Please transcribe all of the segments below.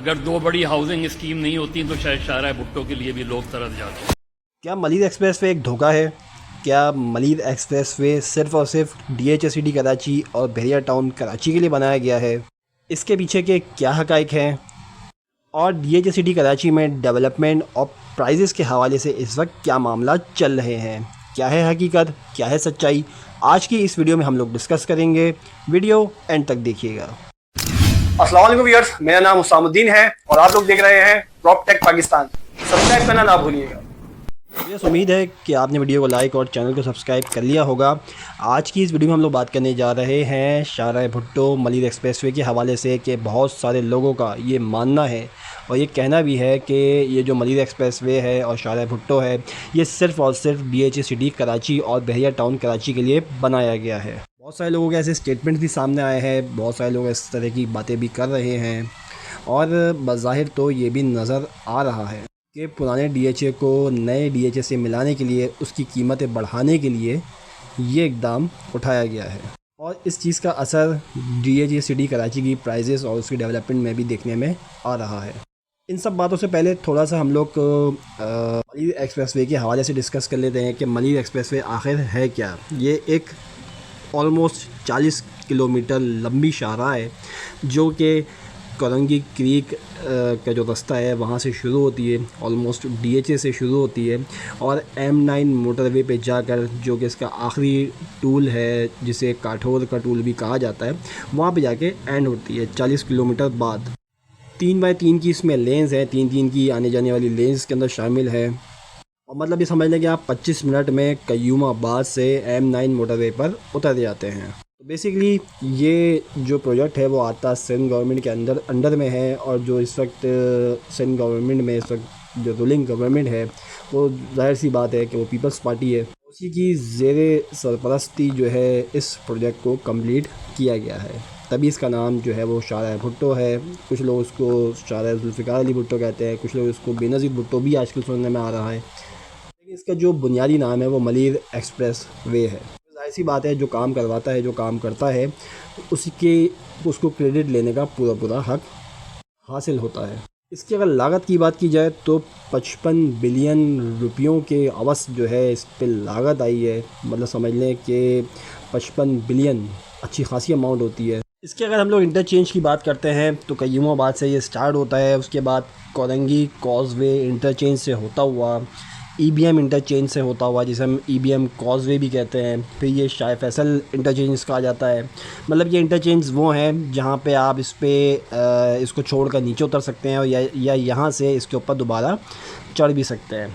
अगर दो बड़ी हाउसिंग स्कीम नहीं होती तो शायद शाहराह भुट्टो के लिए भी लोग तरस जाते। क्या मलिर एक्सप्रेसवे एक धोखा है? क्या मलिर एक्सप्रेसवे सिर्फ़ और सिर्फ DHCD कराची और बहरिया टाउन कराची के लिए बनाया गया है? इसके पीछे के क्या हक़ाइक़ हैं? और DHCD कराची में डेवलपमेंट और प्राइजेस के हवाले से इस वक्त क्या मामला चल रहे हैं? क्या है हकीकत, क्या है सच्चाई? आज की इस वीडियो में हम लोग डिस्कस करेंगे। वीडियो एंड तक देखिएगा। अस्सलाम वालेकुम व्यूअर्स, मेरा नाम हुसामुद्दीन है और आप लोग देख रहे हैं प्रॉपटेक पाकिस्तान। सब्सक्राइब करना ना भूलिएगा। मुझे उम्मीद है कि आपने वीडियो को लाइक और चैनल को सब्सक्राइब कर लिया होगा। आज की इस वीडियो में हम लोग बात करने जा रहे हैं शाहराह भुट्टो मलिर एक्सप्रेसवे के हवाले से कि बहुत सारे लोगों का ये मानना है और ये कहना भी है कि ये जो मलिर एक्सप्रेसवे है और शाहराह भुट्टो है, ये सिर्फ़ और सिर्फ DHCD कराची और बहरिया टाउन कराची के लिए बनाया गया है। बहुत सारे लोगों के ऐसे स्टेटमेंट्स भी सामने आए हैं, बहुत सारे लोग इस तरह की बातें भी कर रहे हैं और बज़ाहिर तो ये भी नज़र आ रहा है कि पुराने DHA को नए DHA से मिलाने के लिए, उसकी कीमतें बढ़ाने के लिए ये इक़दाम उठाया गया है और इस चीज़ का असर DHCD कराची की प्राइजेस और उसकी डेवलपमेंट में भी देखने में आ रहा है। इन सब बातों से पहले थोड़ा सा हम लोग मलिर एक्सप्रेसवे के हवाले से डिस्कस कर लेते हैं कि मलिर एक्सप्रेसवे आखिर है क्या। ये एक ऑलमोस्ट 40 किलोमीटर लंबी शाहराह है जो कि कोरंगी क्रीक का जो रास्ता है वहाँ से शुरू होती है, ऑलमोस्ट DHA से शुरू होती है और M9 मोटरवे पे जाकर, जो कि इसका आखिरी टूल है जिसे काठौर का टूल भी कहा जाता है, वहाँ पे जाके एंड होती है 40 किलोमीटर बाद। 3x3 की इसमें लेन्स हैं, 3-3 की आने जाने वाली लेन्स के अंदर शामिल है और मतलब ये समझ लें कि आप 25 मिनट में कयूमाबाद से M9 मोटरवे पर उतर जाते हैं। तो बेसिकली ये जो प्रोजेक्ट है वो आता सिंध गवर्नमेंट के अंडर में है और जो इस वक्त सिंध गवर्नमेंट में इस वक्त जो रूलिंग गवर्नमेंट है वो ज़ाहिर सी बात है कि वो पीपल्स पार्टी है, उसी की ज़ेरे सरपरस्ती जो है इस प्रोजेक्ट को कंप्लीट किया गया है। तभी इसका नाम जो है वो शाहराह भुट्टो है। कुछ लोग उसको शाहराह जुल्फ़िकार अली भुट्टो कहते हैं, कुछ लोग उसको बेनज़ीर भुट्टो भी आजकल सुनने में आ रहा है, लेकिन इसका जो बुनियादी नाम है वो मलिर एक्सप्रेस वे है। ऐसी बात है, जो काम करवाता है, जो काम करता है, उसको क्रेडिट लेने का पूरा हक हासिल होता है। इसकी अगर लागत की बात की जाए तो 55 बिलियन रुपयों के अवस जो है इस पर लागत आई है। मतलब समझ लें कि 55 बिलियन अच्छी खासी अमाउंट होती है। इसके अगर हम लोग इंटरचेंज की बात करते हैं तो कयूमाबाद से ये स्टार्ट होता है, उसके बाद कोरंगी कॉजवे इंटरचेंज से होता हुआ, EBM इंटरचेंज से होता हुआ, जिसे हम EBM कॉजवे भी कहते हैं, फिर ये शाह फैसल इंटरचेंज कहा जाता है। मतलब ये इंटरचेंज वो हैं जहाँ पे आप इसको छोड़कर नीचे उतर सकते हैं और या यहाँ से इसके ऊपर दोबारा चढ़ भी सकते हैं।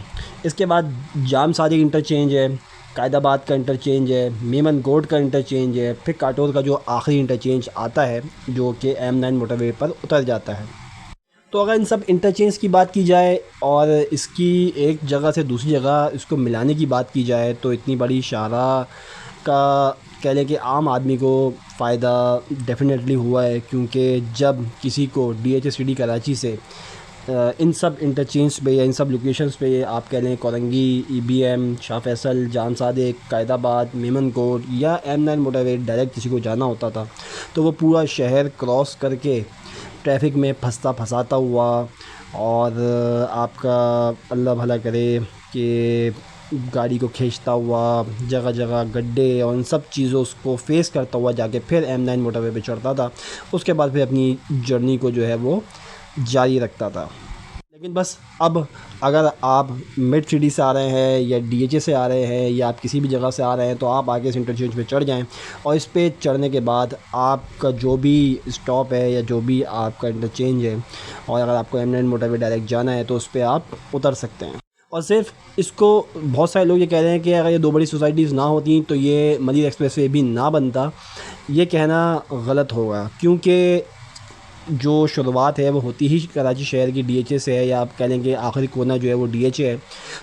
इसके बाद जाम सादिक इंटरचेंज है, कायदाबाद का इंटरचेंज है, मेमन गोड का इंटरचेंज है, फिर काटोर का जो आखिरी इंटरचेंज आता है जो कि M9 मोटरवे पर उतर जाता है। तो अगर इन सब इंटरचेंज की बात की जाए और इसकी एक जगह से दूसरी जगह इसको मिलाने की बात की जाए तो इतनी बड़ी शाहराह का कह लें कि आम आदमी को फ़ायदा डेफिनेटली हुआ है, क्योंकि जब किसी को DHCD कराची से इन सब इंटरचेंज पे या इन सब लोकेशंस पे आप कह लें कोरंगी, EBM, शाह फैसल, जाम सादिक, कायदाबाद, मेमन कोट या M9 मोटरवे डायरेक्ट किसी को जाना होता था तो वो पूरा शहर क्रॉस करके ट्रैफिक में फंसाता हुआ और आपका अल्लाह भला करे कि गाड़ी को खींचता हुआ, जगह जगह गड्ढे और इन सब चीज़ों को फेस करता हुआ जाके फिर M9 मोटरवे पे चढ़ता था। उसके बाद फिर अपनी जर्नी को जो है वो जारी रखता था। लेकिन बस अब अगर आप मिड सिटी से आ रहे हैं या DHA से आ रहे हैं या आप किसी भी जगह से आ रहे हैं तो आप आगे इस इंटरचेंज पे चढ़ जाएं और इस पे चढ़ने के बाद आपका जो भी स्टॉप है या जो भी आपका इंटरचेंज है और अगर आपको M9 मोटरवे डायरेक्ट जाना है तो उस पर आप उतर सकते हैं। और सिर्फ इसको बहुत सारे लोग ये कह रहे हैं कि अगर ये दो बड़ी सोसाइटीज़ ना होती तो ये मलिर एक्सप्रेसवे भी ना बनता। ये कहना गलत होगा, क्योंकि जो शुरुआत है वो होती ही कराची शहर की DHA से है, या आप कह लेंगे आखिरी कोना जो है वो DHA है,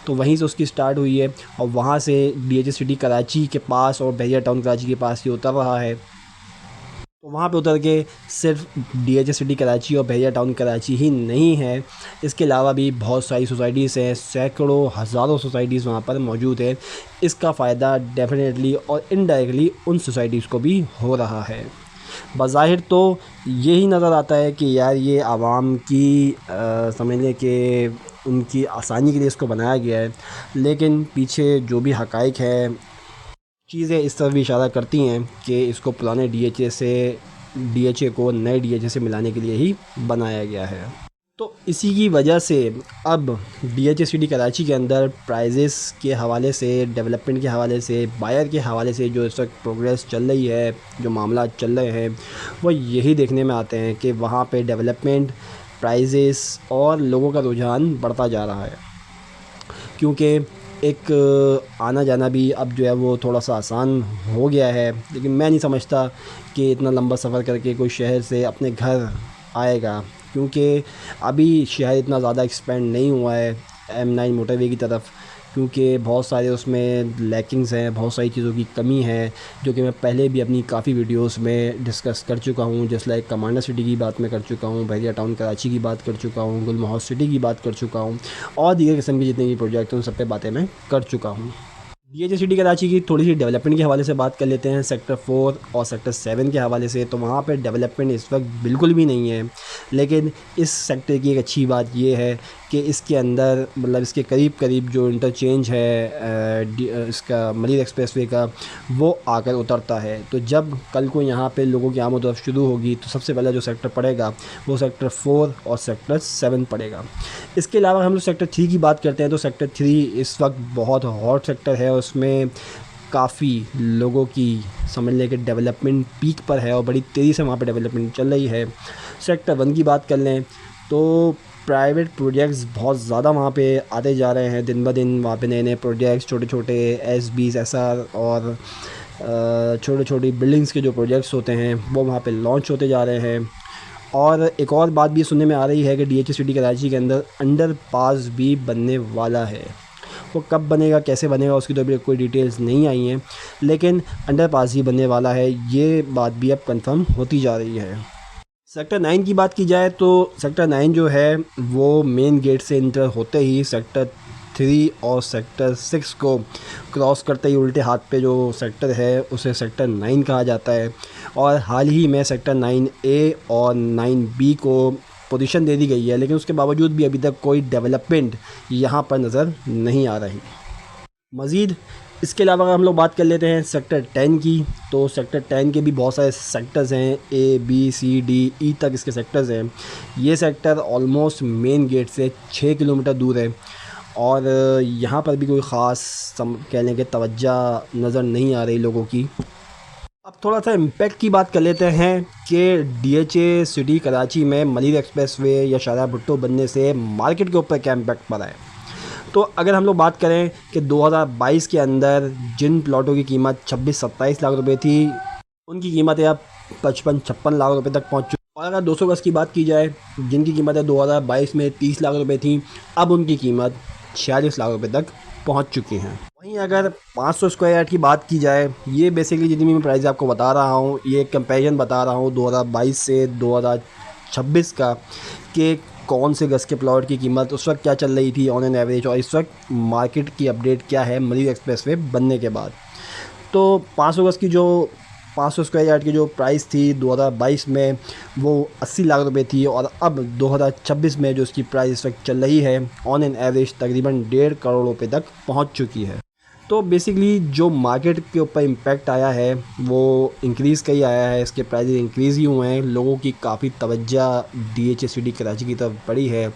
तो वहीं से उसकी स्टार्ट हुई है और वहाँ से DHCD कराची के पास और बहरिया टाउन कराची के पास ये उतर रहा है। तो वहाँ पे उतर के सिर्फ DHCD कराची और बहरिया टाउन कराची ही नहीं है, इसके अलावा भी बहुत सारी सोसाइटीज़ हैं, सैकड़ों हज़ारों सोसाइटीज़ वहाँ पर मौजूद है। इसका फ़ायदा डेफिनेटली और इनडायरेक्टली उन सोसाइटीज़ को भी हो रहा है। बज़ाहिर तो यही नज़र आता है कि यार ये आवाम की समझने के उनकी आसानी के लिए इसको बनाया गया है, लेकिन पीछे जो भी हक़ाइक़ है चीज़ें इस तरफ भी इशारा करती हैं कि इसको पुराने डीएचए को नए डीएचए से मिलाने के लिए ही बनाया गया है। तो इसी की वजह से अब डीएचए कराची के अंदर प्राइजेस के हवाले से, डेवलपमेंट के हवाले से, बायर के हवाले से जो इस वक्त प्रोग्रेस चल रही है, जो मामला चल रहे हैं, वो यही देखने में आते हैं कि वहाँ पे डेवलपमेंट, प्राइजेस और लोगों का रुझान बढ़ता जा रहा है, क्योंकि एक आना जाना भी अब जो है वो थोड़ा सा आसान हो गया है। लेकिन मैं नहीं समझता कि इतना लंबा सफ़र करके कोई शहर से अपने घर आएगा, क्योंकि अभी शहर इतना ज़्यादा एक्सपेंड नहीं हुआ है M9 मोटरवे की तरफ, क्योंकि बहुत सारे उसमें लैकिंग्स हैं, बहुत सारी चीज़ों की कमी है, जो कि मैं पहले भी अपनी काफ़ी वीडियोस में डिस्कस कर चुका हूँ। जैसे लाइक कमांडर सिटी की बात मैं कर चुका हूँ, बहरिया टाउन कराची की बात कर चुका हूँ, गुल मोहम्मद सिटी की बात कर चुका हूँ, और दीगर किस्म के जितने भी प्रोजेक्ट हैं उन सब पे बातें मैं कर चुका हूँ। डीएचए कराची की थोड़ी सी डेवलपमेंट के हवाले से बात कर लेते हैं, सेक्टर 4 और सेक्टर 7 के हवाले से। तो वहाँ पे डेवलपमेंट इस वक्त बिल्कुल भी नहीं है, लेकिन इस सेक्टर की एक अच्छी बात ये है कि इसके अंदर मतलब इसके करीब करीब जो इंटरचेंज है इसका मलिर एक्सप्रेसवे का, वो आकर उतरता है। तो जब कल को यहाँ पे लोगों की आमद रफ्त शुरू होगी तो सबसे पहला जो सेक्टर पड़ेगा वो सेक्टर 4 और सेक्टर 7 पड़ेगा। इसके अलावा हम लोग सेक्टर 3 की बात करते हैं तो सेक्टर 3 इस वक्त बहुत हॉट सेक्टर है, उसमें काफ़ी लोगों की समझ लें कि डेवलपमेंट पीक पर है और बड़ी तेज़ी से वहाँ पे डेवलपमेंट चल रही है। सेक्टर 1 की बात कर लें तो प्राइवेट प्रोजेक्ट्स बहुत ज़्यादा वहाँ पे आते जा रहे हैं, दिन ब दिन वहाँ पे नए नए प्रोजेक्ट्स, छोटे छोटे SBs SR और छोटी छोटी बिल्डिंग्स के जो प्रोजेक्ट्स होते हैं वो वहाँ पे लॉन्च होते जा रहे हैं। और एक और बात भी सुनने में आ रही है कि डीएचए कराची के अंदर अंडरपास भी बनने वाला है। वो कब बनेगा, कैसे बनेगा, उसकी तो अभी कोई डिटेल्स नहीं आई हैं, लेकिन अंडरपास ही बनने वाला है, ये बात भी अब कंफर्म होती जा रही है। सेक्टर 9 की बात की जाए तो सेक्टर 9 जो है वो मेन गेट से इंटर होते ही सेक्टर 3 और सेक्टर 6 को क्रॉस करते ही उल्टे हाथ पे जो सेक्टर है उसे सेक्टर 9 कहा जाता है। और हाल ही में सेक्टर 9A और 9B को पोजीशन दे दी गई है, लेकिन उसके बावजूद भी अभी तक कोई डेवलपमेंट यहाँ पर नज़र नहीं आ रही। मज़ीद इसके अलावा अगर हम लोग बात कर लेते हैं सेक्टर 10 की, तो सेक्टर 10 के भी बहुत सारे सेक्टर्स हैं, A B C D E तक इसके सेक्टर्स हैं। ये सेक्टर ऑलमोस्ट मेन गेट से 6 किलोमीटर दूर है और यहाँ पर भी कोई ख़ास कह लें कि तवज्जो नज़र नहीं आ रही लोगों की। अब थोड़ा सा इम्पैक्ट की बात कर लेते हैं कि डीएचए सिटी कराची में मलिर एक्सप्रेसवे या शाहजहां भुट्टो बनने से मार्केट के ऊपर क्या इम्पैक्ट पड़ा है। तो अगर हम लोग बात करें कि 2022 के अंदर जिन प्लॉटों की कीमत 26-27 लाख रुपए थी, उनकी कीमतें अब 55-56 लाख रुपए तक पहुंच चुकी। और अगर 200 गज़ की बात की जाए, जिनकी कीमतें 2022 में 30 लाख रुपए थी, अब उनकी कीमत 46 लाख रुपए तक पहुंच चुकी हैं। वहीं अगर 500 स्क्वायर यार्ड की बात की जाए, ये बेसिकली जितनी मैं प्राइस आपको बता रहा हूँ, ये कंपैरिजन बता रहा हूँ 2022 से 2026 का, कि कौन से गज़ के प्लॉट की कीमत उस वक्त क्या चल रही थी ऑन एन एवरेज, और इस वक्त मार्केट की अपडेट क्या है मलिर एक्सप्रेसवे बनने के बाद। तो 500 स्क्वायर यार्ड की जो प्राइस थी 2022 में वो 80 लाख रुपए थी, और अब 2026 में जो इसकी प्राइस इस वक्त चल रही है ऑन एन एवरेज तकरीबन 1.5 करोड़ रुपए तक पहुंच चुकी है। तो बेसिकली जो मार्केट के ऊपर इम्पैक्ट आया है वो इंक्रीज़ का ही आया है, इसके प्राइस इंक्रीज़ ही हुए हैं। लोगों की काफ़ी तवज्जो डीएचए सिटी कराची की तरफ बढ़ी है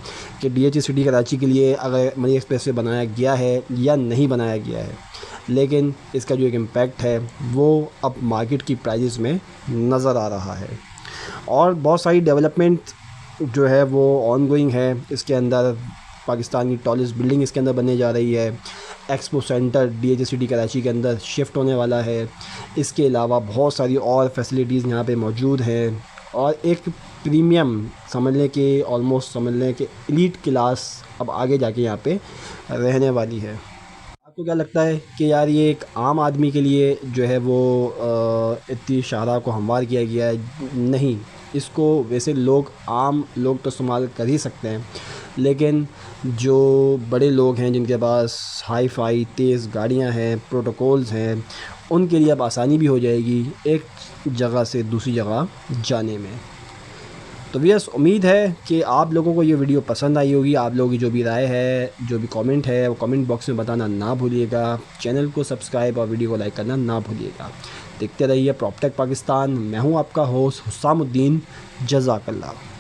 कि डीएचए सिटी कराची के लिए अगर मलिर एक्सप्रेसवे बनाया गया है या नहीं बनाया गया है, लेकिन इसका जो एक इम्पैक्ट है वो अब मार्केट की प्राइजेस में नज़र आ रहा है। और बहुत सारी डेवलपमेंट जो है वो ऑनगोइंग है। इसके अंदर पाकिस्तान की टॉलेस्ट बिल्डिंग इसके अंदर बनने जा रही है, expo centre DHA city Karachi के अंदर शिफ्ट होने वाला है। इसके अलावा बहुत सारी और फैसिलिटीज़ यहाँ पे मौजूद हैं, और एक प्रीमियम समझ लें कि ऑलमोस्ट समझ लें कि एलीट क्लास अब आगे जाके यहाँ पे रहने वाली है। आपको क्या लगता है कि यार ये एक आम आदमी के लिए जो है वो इतनी शाहराह को हमवार किया गया है? नहीं, इसको वैसे आम लोग तो इस्तेमाल कर ही सकते हैं, लेकिन जो बड़े लोग हैं जिनके पास हाई फाई तेज़ गाड़ियां हैं, प्रोटोकॉल्स हैं, उनके लिए अब आसानी भी हो जाएगी एक जगह से दूसरी जगह जाने में। तो व्यस उम्मीद है कि आप लोगों को ये वीडियो पसंद आई होगी। आप लोगों की जो भी राय है, जो भी कमेंट है, वो कमेंट बॉक्स में बताना ना भूलिएगा। चैनल को सब्सक्राइब और वीडियो को लाइक करना ना भूलिएगा। देखते रहिए प्रॉपटेक पाकिस्तान। मैं हूँ आपका होस्ट हुस्सामुद्दीन। जज़ाकल्लाह।